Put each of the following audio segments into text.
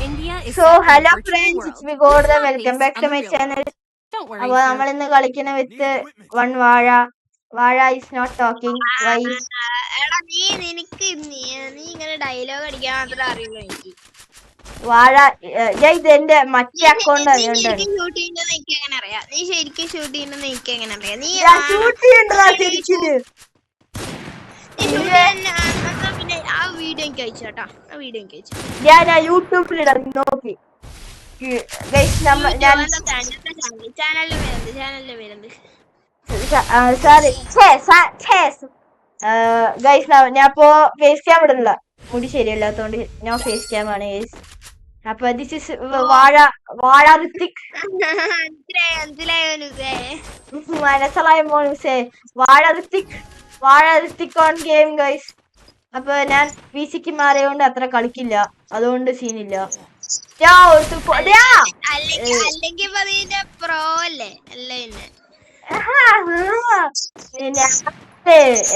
So hello friends, it's me Gordon. Welcome back to my channel. അപ്പോൾ നമ്മൾ ഇന്ന് കളിക്കുന്ന വിത്ത് വൺ വാഴ. വാഴ is not talking. Why? എടാ നീ ഇങ്ങനെ ഡയലോഗ് അടിക്കാൻ മാത്രമേ അറിയുള്ളൂ എനിക്ക്. വാഴ ഇത് എന്റെ മറ്റേ അക്കൗണ്ട് നീ ശരിക്കും ഷൂട്ട് ചെയ്യുന്നത് എനിക്ക് എങ്ങനെ അറിയാം? നീ ഷൂട്ട് പിന്നെ ആ വീഡിയോ എനിക്ക് അയച്ചു കേട്ടോ. ഞാൻ യൂട്യൂബിലിടാം നോക്കി. ചാനലിന്റെ പേരെന്ത്? ഞാനിപ്പോ ഫേസ് ക്യാം ഇടില്ല, മുടി ശരിയല്ലാത്തോണ്ട് ഞാൻ ഫേസ് ക്യാം ആണ് ഗൈസ്. അപ്പൊ ദിസ് ഇസ് വാഴ ഋത്തിക്. മനസ്സിലായ മോനുസേ, വാഴ ഋത്തിക് ഓൺ ഗെയിം ഗൈസ്. അപ്പൊ ഞാൻ പിസിക്ക് മാറിയോണ്ട് അത്ര കളിക്കില്ല, അതുകൊണ്ട് സീനില്ല.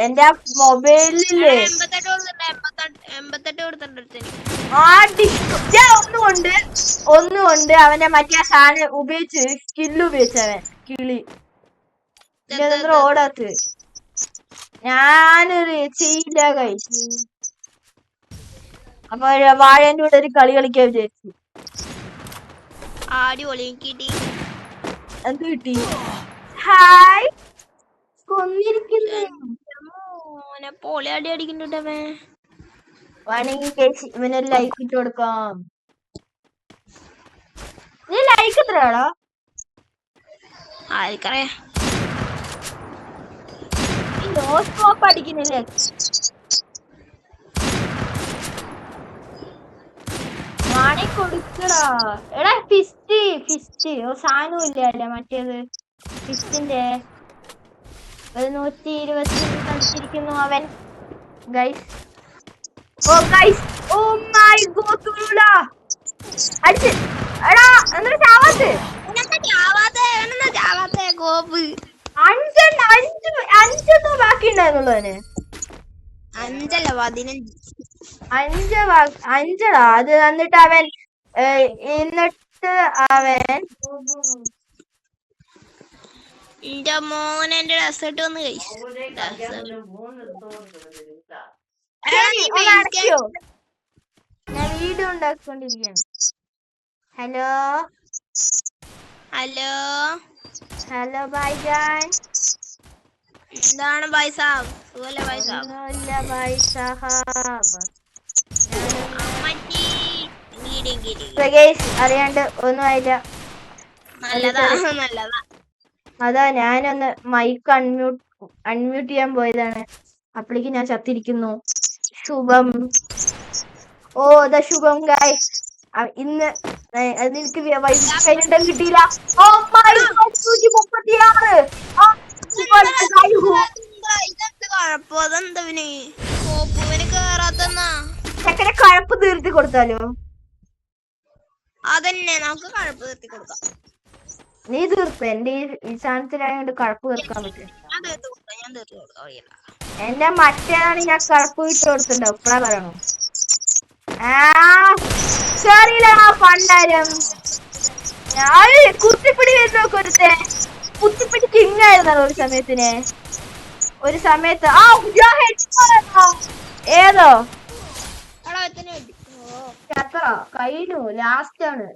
എന്റെ മൊബൈലില് ഒന്നുകൊണ്ട് അവന്റെ മറ്റേ സാധനം ഉപയോഗിച്ച് സ്കില്ല് ഉപയോഗിച്ചവൻ കിളി ഓടാത്ത്. ഞാനൊരു ചെയ്യില്ല കഴിച്ചു. അപ്പൊ വാഴേന്റെ കൂടെ ഒരു കളി കളിക്കാൻ വിചാരിച്ചു. എന്ത് കിട്ടി? ഹായ് ഇവനൊരു ലൈക്ക് ഇട്ട് കൊടുക്കാം. നീ ലൈക്ക് എത്രയാണോ? അടിക്കുന്നില്ലേ? വാണി കൊടുക്കടാ. എടാ ഫിസ്റ്റ് സാധനം ഇല്ലല്ലേ മറ്റേത് ഫിസ്റ്റിന്റെ 120 കളിച്ചിരിക്കുന്നു അവൻ guys. Oh guys, oh my god, അടിച്ച്. എടാ എന്നിട്ട് ചാവാത്തെ അഞ്ചെണ്ണം ബാക്കി ഉണ്ടായിരുന്നുള്ളൂ അവന്. അഞ്ചടാ അത്. എന്നിട്ട് അവൻ എന്റെ മോനെ എന്റെ ഡെസേർട്ട് വന്ന് കഴിച്ചു. ഞാൻ വീഡിയോ ഉണ്ടാക്കിക്കൊണ്ടിരിക്കുകയാണ്. ഹലോ ബൈ ജാൻ. എന്താണ് ബൈ സാബ്? അറിയാണ്ട് ഒന്നും ആയില്ല. അതാ ഞാനൊന്ന് മൈക്ക് അൺമ്യൂട്ട് ചെയ്യാൻ പോയതാണ്. അപ്പോഴേക്ക് ഞാൻ ചത്തിരിക്കുന്നു. ശുഭം. ഓ ദ ശുഭം ഗായ്. ഇന്ന് നിനക്ക് വൈകിട്ടും കിട്ടിയില്ല. Oh my god, 136. ചെക്കനെ കഴപ്പ് തീർത്തി കൊടുത്താലോ? അതന്നെ, നമുക്ക് കഴപ്പ് തീർത്തി കൊടുക്കാം. നീ തീർപ്പ്. എന്റെ ഈ സാധനത്തിലായോണ്ട് കഴപ്പ് തീർക്കാൻ പറ്റും. എന്റെ മറ്റേതാണ് ഞാൻ കഴപ്പ് വിട്ട് കൊടുത്തിട്ടുണ്ടാവും. ഇപ്പഴാ പറയണോ? പണ്ടാരം കുത്തിപ്പിടി വരുന്നോക്കൊരുത്തെ. കുത്തിപ്പിടി കിങ്ങായിരുന്നല്ലോ ഒരു സമയത്ത്. ഏതോ കഴിഞ്ഞു, ലാസ്റ്റ് ആണ്.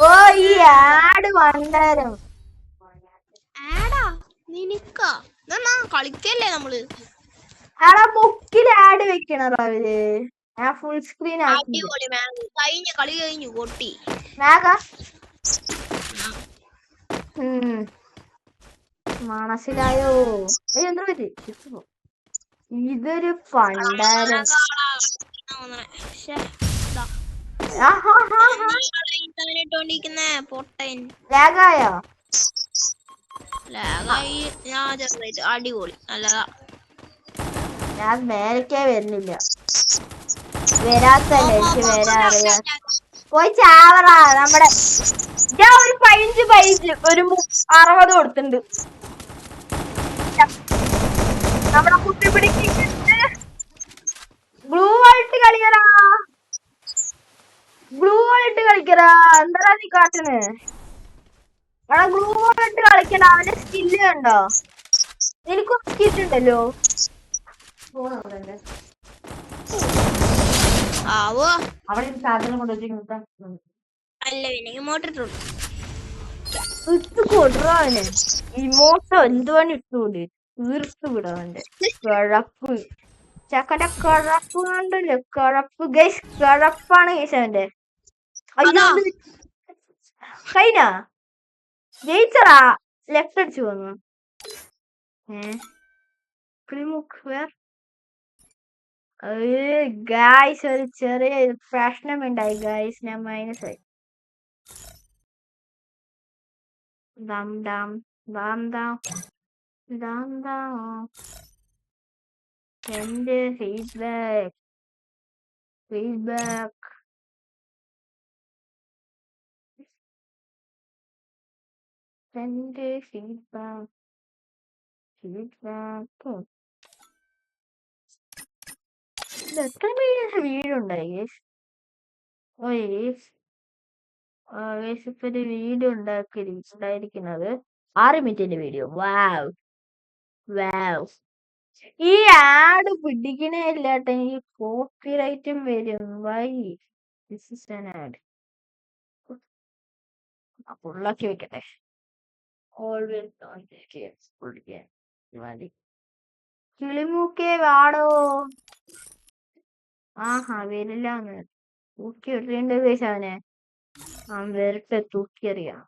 ഓ ഈ ആഡ് പണ്ടാരം കളിക്കല്ലേ നമ്മള്? ആടാ ബുക്കിൽ ആഡ് വെക്കണോ അവര്? ഞാൻ ഫുൾ സ്ക്രീൻ ആക്കി. കളി കഴിഞ്ഞു പൊട്ടി. മനസ്സിലായോ? എന്താ പറ്റി? ഇതൊരു പണ്ടാരം. ലാഗായോ? അടിപൊളി, നല്ലതാ. ഞാൻ മേലക്കേ വരുന്നില്ല. വരാത്തല്ലേ എനിക്ക് വരാൻ അറിയാം. പോയി ചാവറാ. നമ്മുടെ ഞാൻ ഒരു 15 ഒരു 60 കൊടുത്തിട്ടുണ്ട്. നമ്മുടെ കുത്തിപ്പിടിക്ക് ബ്ലൂ ആയിട്ട് കളിയറാ. ഇട്ട് കളിക്കടാ. എന്താ നീ കാട്ടണ്? എടാ ഗ്ലൂ ഇട്ട് കളിക്കടാ. അവന്റെ സ്കില്ല് കണ്ടോ? എനിക്ക് നോക്കിയിട്ടുണ്ടല്ലോ. ആവോ അവിടെ സാധനം കൊണ്ടുവച്ചിട്ട് അല്ല പിന്നെ ഇമോട്ട് ഇട്ടുള്ളൂ. ഇട്ട് കൊടുറാവന്. ഇമോട്ടോ എന്തുവാണ് ഇട്ടുകൊണ്ട് തീർത്ത് വിടാവന്റെ കിഴപ്പ്. ചക്കന്റെ കിഴപ്പ് കണ്ടല്ലോ. കിഴപ്പ് ഗൈസ്. കിഴപ്പാണ് ഗൈസ് അവന്റെ. അയ്യോ കഴിഞ്ഞ ജയിച്ചടാ. ലെഫ്റ്റ് അടിച്ചു പോന്നു. ഗായ്സ് ഒരു ചെറിയ പ്രശ്നമുണ്ടായി ഗായ്സ്. ഞാൻ മൈനസ് ആയി. Dum dum dum dum dum dum. Send the feedback. Feedback. Send the feedback. Feedback. എത്ര വീടുണ്ടായി ഗേസ്? ഓ ഗേസ് ഇപ്പൊ ഒരു വീഡിയോ ഉണ്ടായിരിക്കുന്നത് 6 മിനിറ്റിന്റെ വീഡിയോ. വാവ് വാവ്. ഈ ആഡ് പിടിക്കണേ ഇല്ലാട്ടെ. ഈ കോപ്പിറൈറ്റും വരും. Why this is an ad. ഫുള്ളാക്കി വെക്കട്ടെ. കിളിമൂക്കേ വാടോ. ആഹാ വരില്ലാന്ന് തൂക്കി ഇടേണ്ട പൈസ അവനെ. വരട്ടെ തൂക്കിയറിയാം.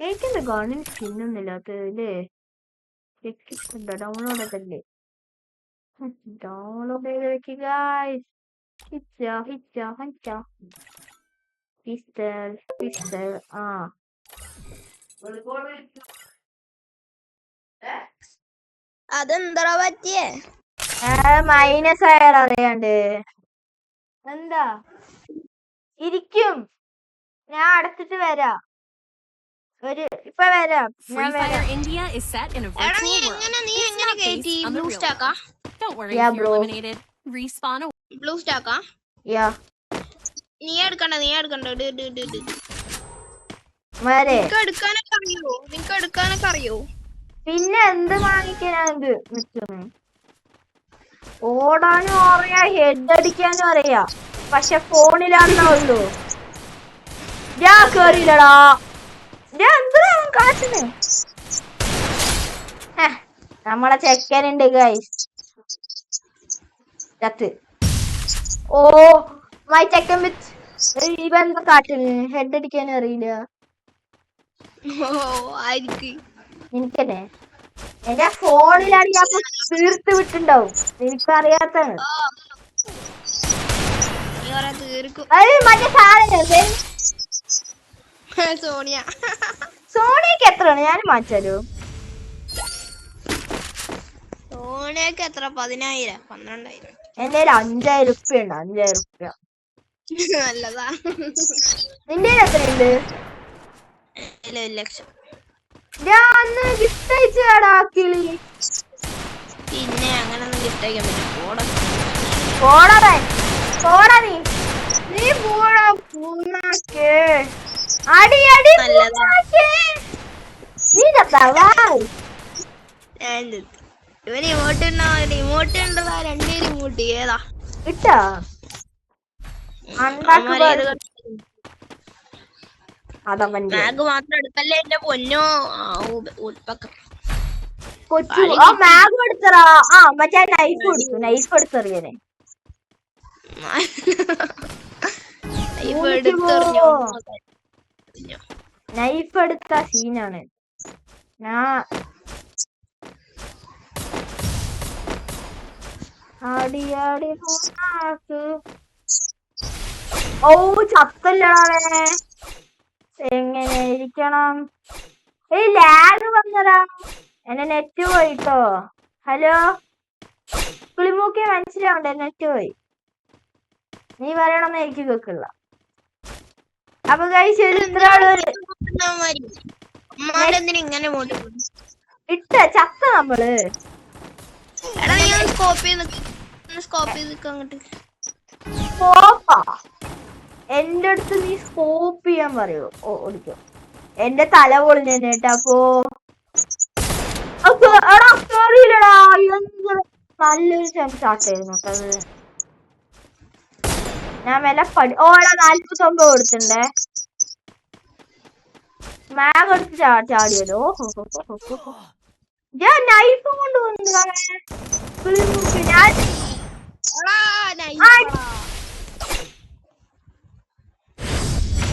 എനിക്കെന്താ ഗണ്ണിന് സ്കിന്നൊന്നുമില്ലാത്തത് ഇല്ലേ? ഡൗൺലോഡ് ഒക്കെ അല്ലേ? ഡൗൺലോഡ് ചെയ്ത് വെക്കുക. പിസ്റ്റൽ ആ അതെന്താ പറ്റിയേ? മൈനസ് ആയാൽ അറിയാണ്ട്. എന്താ ഇരിക്കും. ഞാൻ അടുത്തിട്ട് വരാം. ഇപ്പൊ വരാം. ഞാൻ വരാം. India is set in a എടാ virtual നീ world. എങ്ങനെ It's not കയറ്റി based on the blue real സ്റ്റാക്കാ? world. Don't worry Yeah, if you're bro. eliminated. Respawn a blue സ്റ്റാക്കാ? യാ നീ എടുക്കണ്ട ഇട്. വരെ. നിനക്ക് എടുക്കാനൊക്കെ അറിയോ? പിന്നെ എന്ത് വാങ്ങിക്കാനാണ് നിൽക്കുന്നത്? ഓടാനും അറിയാം, ഹെഡ് അടിക്കാനും അറിയാം. പക്ഷെ ഫോണിലാണെന്നേ ഉള്ളൂ. ഞാൻ കേറിയില്ലടാ. ഞാൻ എന്തിനാ കാട്ടുന്നേ? നമ്മളെ ചെക്കനുണ്ട് ഗൈസ്. ചത്ത്. ഓ മൈ ചെക്കൻ വിത്ത്. ഇവന്താ കാട്ടുന്നു? ഹെഡ് അടിക്കാനും അറിയില്ല. എനിക്കന്നെ എന്റെ ഫോണിലാണ് ഞാൻ തീർത്ത് വിട്ടുണ്ടാവും. എനിക്കറിയാത്താണ്. മറ്റേ സാധനം സോണിയക്ക് എത്രയാണ്? ഞാൻ മാറ്റാലോ. സോണിയക്ക് എത്ര? 10,000 12,000. എന്റെ 5,000 റുപ്യ ഉണ്ട്. 5,000 റുപ്യ നല്ലതാ. നിന്റെ എത്രയുണ്ട്? 1,00,000. ഞാൻ അന്ന് ഗിഫ്റ്റ് അയച്ചാടാ കിളി. പിന്നെ അങ്ങനൊന്നും ഗിഫ്റ്റ് അയക്കാൻ പറ്റും. പോടാ നീ പോടാ. അടി നീ ചത്താവാ. ഇവന് ഇമോട്ട് ഉണ്ടതാ. 2 ഇമോട്ട് ഏതാ ഇട്ടാ? മാഗ് മാത്രം എടുക്കല്ലേ എന്റെ പൊന്നോ. കൊച്ചു മാഗ് എടുത്തറാ. മറ്റേ നൈഫ് എടുത്തെറിയനെ. നൈഫ് എടുത്ത സീനാണ്. ഓ ചത്തല്ലേ. എങ്ങനെ ഇരിക്കണം? ലാഗ് വന്നടാ. എന്നെ നെറ്റ് പോയിട്ടോ. ഹലോ കിളിമൂക്കെ മനസ്സിലാവണ്ടേ? നെറ്റ് പോയി. നീ പറയണമെന്ന് എനിക്ക് കേൾക്കില്ല. അപ്പൊ കഴിച്ച് ഇട്ട ചത്ത നമ്മള്. എന്റെ അടുത്ത് നീ സ്കോപ്പ് ചെയ്യാൻ പറയോ? ഓടിക്കോ. എന്റെ തല പൊളിഞ്ഞ കേട്ടാ. എടാ അറിയില്ലടാ, നല്ലൊരു ചാട്ടായിരുന്നു കേട്ടത്. ഞാൻ മെല്ലെ എടാ 49 കൊടുത്തിണ്ടേ. മാഗ് എടുത്ത് ചാടിയല്ലോ. ഞാൻ നൈഫും കൊണ്ട് വന്നു.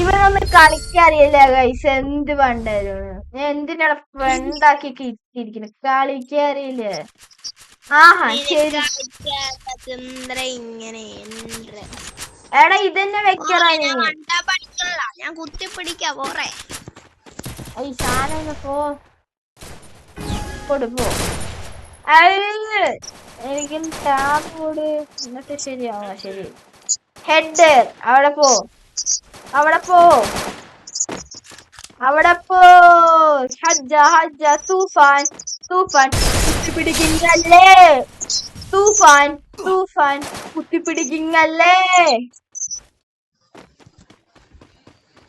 ഇവനൊന്ന് കളിക്കാറിയില്ല ഗൈസ്. എന്ത് പണ്ടായിരുന്നു. ഞാൻ എന്തിനാണ് ഫ്രണ്ടാക്കി കിട്ടിയിരിക്കുന്നത്? കളിക്കാറിയില്ലേ? ആഹാ ശരി. എടാ ഇതന്നെ വെക്കറാ ഞാൻ കുത്തിപ്പിടിക്കാ പോറേ. ഈ സാധനം കൊടുപ്പോ. എനിക്ക് ടാബ് കൂടി എന്നിട്ട് ശരിയാവാ. ശരി. ഹെഡ് അവിടെ പോ. ഹജ്ജ തൂഫാൻ കുത്തിപ്പിടിക്കുന്നല്ലേ. തൂഫാൻ കുത്തിപ്പിടിക്കുന്നല്ലേ.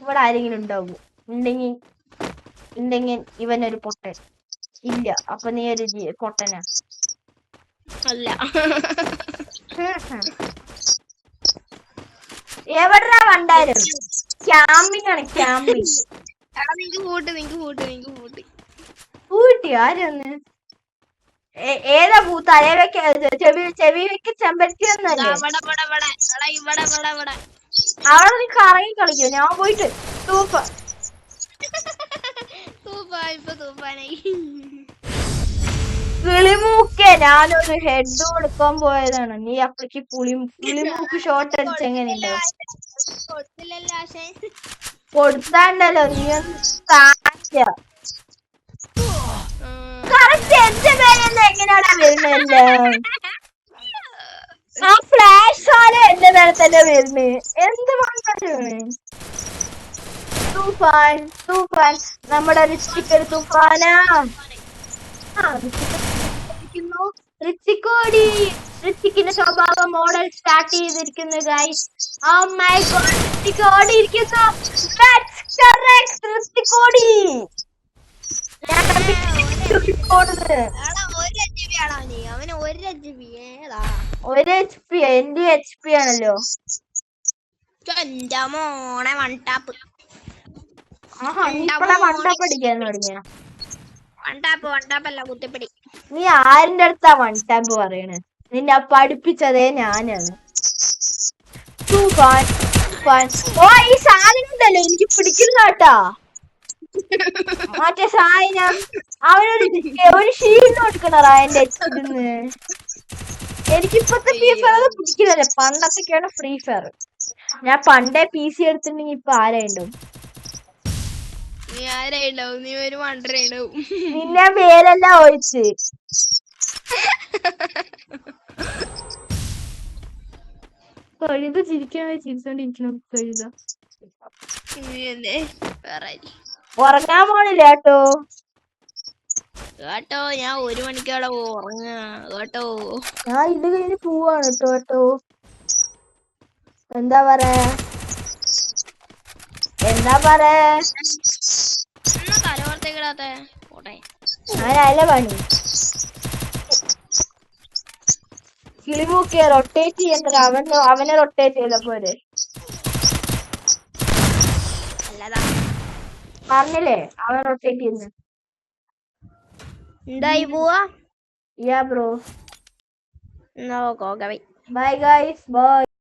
ഇവിടെ ആരെങ്കിലും ഉണ്ടാവും? ഉണ്ടെങ്കിൽ ഇവനൊരു പൊട്ടൻ. ഇല്ല, അപ്പൊ നീ ഒരു പൊട്ടനാ. അല്ല. എവിടാ കണ്ടാലും ക്യാമ്പിംഗ് ആണ്. ക്യാമ്പിംഗ് പൂട്ടി ആരൊന്ന്? ഏതാ പൂ? തലവെക്ക ചെവി വെക്ക ചെമ്പരത്തി ഒന്നല്ലേ? അവിടെ നീ കറങ്ങി കളിക്കോ? ഞാൻ പോയിട്ട് കിളിമൂക്കെ. ഞാനൊരു ഹെഡ് കൊടുക്കാൻ പോയതാണ്. നീ അപ്പഴേക്ക് കിളിമൂക്ക് ഷോട്ട് അടിച്ച് എങ്ങനെയുണ്ടോ? കൊടുത്താണ്ടല്ലോ നീ കറക്റ്റ് എന്റെ പേരെന്ന് എങ്ങനെയാണ് വരുന്നല്ലേ? ആ ഫ്ലാഷ് ആണ് എന്റെ നേരെ തന്നെ വരുന്നത്. എന്ത് പറഞ്ഞാണ്? തൂഫാൻ നമ്മുടെ ഋഷിക്കൊരു തൂഫാനാ. ഋഷിക്കിന്റെ സ്വഭാവം മോഡൽ സ്റ്റാർട്ട് ചെയ്തിരിക്കുന്നു ഗൈസ്. ഓ മൈ ഗോഡ്, ഋഷിക്ക് ഓടിയിരിക്കുന്നു. ഒരു HP എന്റെ HP ആണല്ലോ. ആഹാ, ഇപ്പഴാ വൺടാപ്പ് അടിക്കാൻ തുടങ്ങിയ. നീ ആരിന്റെ അടുത്താ വൺടാപ്പ് പറയണേ? നിന്നെ പഠിപ്പിച്ചതേ ഞാനാണ്. ഓ ഈ സാധനം ഉണ്ടല്ലോ എനിക്ക് പിടിക്കുന്ന കേട്ടാ. മറ്റേ സാധനം അവനൊരു ഷീൽഡ് കൊടുക്കണറാ എന്റെ ഇതിന്ന്. എനിക്കിപ്പത്തെ ഫ്രീ ഫയർ പിടിക്കുന്നില്ല. പണ്ടത്തൊക്കെയാണ് ഫ്രീ ഫയർ. ഞാൻ പണ്ടേ PC എടുത്തിട്ടുണ്ടെങ്കിൽ ഇപ്പൊ ആരായിട്ടും. നിന്നെ പേരെല്ലാം ഒഴിച്ച് കഴുത ചിരിക്കാൻ ചിരിച്ചോണ്ടിരിക്കണം. കഴുത ഉറങ്ങാൻ പോണില്ല കേട്ടോ. ഞാൻ 1 മണിക്കോടെ ഉറങ്ങാ കേട്ടോ. ഞാൻ ഇത് കഴിഞ്ഞ് പോവാണ് കേട്ടോ. എന്താ പറയാ? തലവർത്തേക്കിടാത്ത ഞാനല്ല പണി. കിളിമൂക്കെ റൊട്ടേറ്റ് ചെയ്യണ്ട. അവനെ റൊട്ടേറ്റ് ചെയ്ത പോരെ. പറഞ്ഞില്ലേ അവൻ റൊട്ടേറ്റ് ചെയ്യുന്നു. എന്തായി പോവാ? Yeah bro. നോക്കോ. Bye guys. ബൈ.